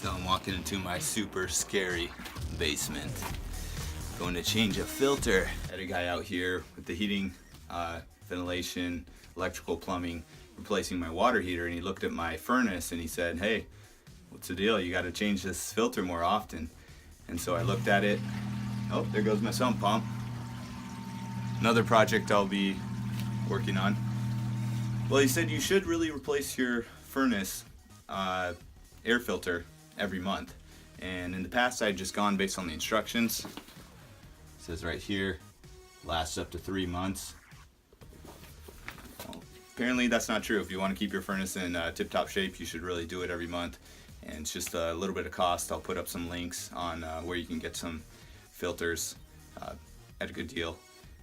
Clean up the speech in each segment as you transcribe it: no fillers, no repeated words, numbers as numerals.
So I'm walking into my super scary basement. Going to change a filter. Had a guy out here with the heating, ventilation, electrical, plumbing, replacing my water heater, and he looked at my furnace and he said, "Hey, what's the deal? You got to change this filter more often." And so I looked at it. Oh, there goes my sump pump. Another project I'll be working on. Well, he said you should really replace your furnace air filter every month. And in the past, I'd just gone based on the instructions. It says right here, lasts up to 3 months. Well, apparently that's not true. If you want to keep your furnace in tip-top shape, you should really do it every month. And it's just a little bit of cost. I'll put up some links on where you can get some filters at a good deal.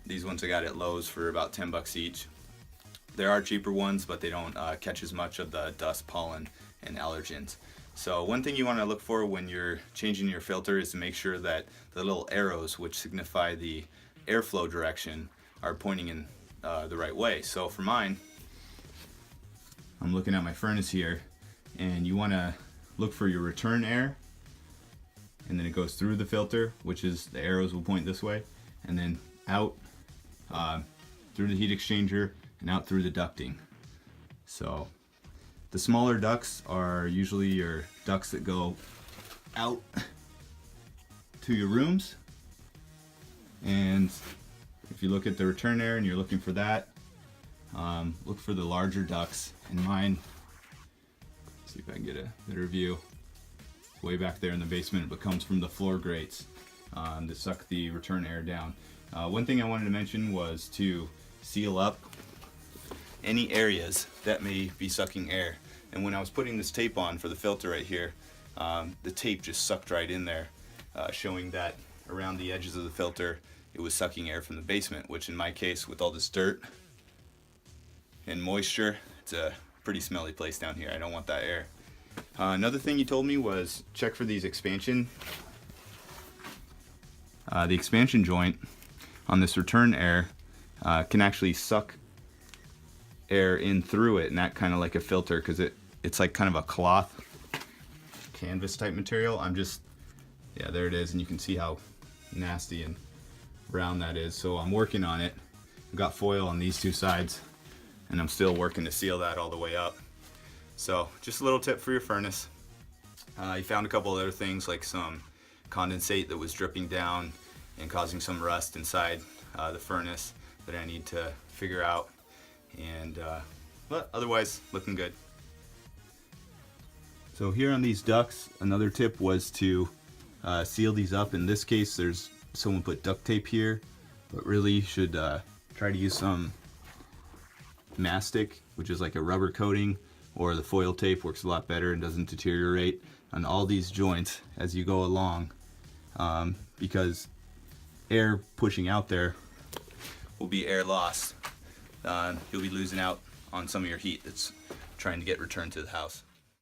These ones I got at Lowe's for about 10 bucks each. There are cheaper ones, but they don't catch as much of the dust, pollen, and allergens. So one thing you want to look for when you're changing your filter is to make sure that the little arrows, which signify the airflow direction, are pointing in the right way. So for mine, I'm looking at my furnace here, and you want to look for your return air, and then it goes through the filter, which is the arrows will point this way, and then out through the heat exchanger and out through the ducting. So the smaller ducts are usually your ducts that go out to your rooms. And if you look at the return air and you're looking for that, look for the larger ducts. And mine, see if I can get a better view, way back there in the basement, but comes from the floor grates that suck the return air down. One thing I wanted to mention was to seal up any areas that may be sucking air. And when I was putting this tape on for the filter right here, the tape just sucked right in there, showing that around the edges of the filter it was sucking air from the basement, which in my case, with all this dirt and moisture, it's a pretty smelly place down here. I don't want that air. Another thing you told me was check for these expansion. The expansion joint on this return air can actually suck air in through it and act kind of like a filter, because it's like kind of a cloth canvas type material. Yeah, there it is, and you can see how nasty and brown that is. So I'm working on it. I've got foil on these two sides, and I'm still working to seal that all the way up. So just a little tip for your furnace. I found a couple other things, like some condensate that was dripping down and causing some rust inside the furnace that I need to figure out. And but otherwise looking good. So here on these ducts, another tip was to seal these up. In this case, there's someone put duct tape here, but really you should try to use some mastic, which is like a rubber coating, or the foil tape works a lot better and doesn't deteriorate on all these joints as you go along, because air pushing out there will be air loss. You'll be losing out on some of your heat that's trying to get returned to the house.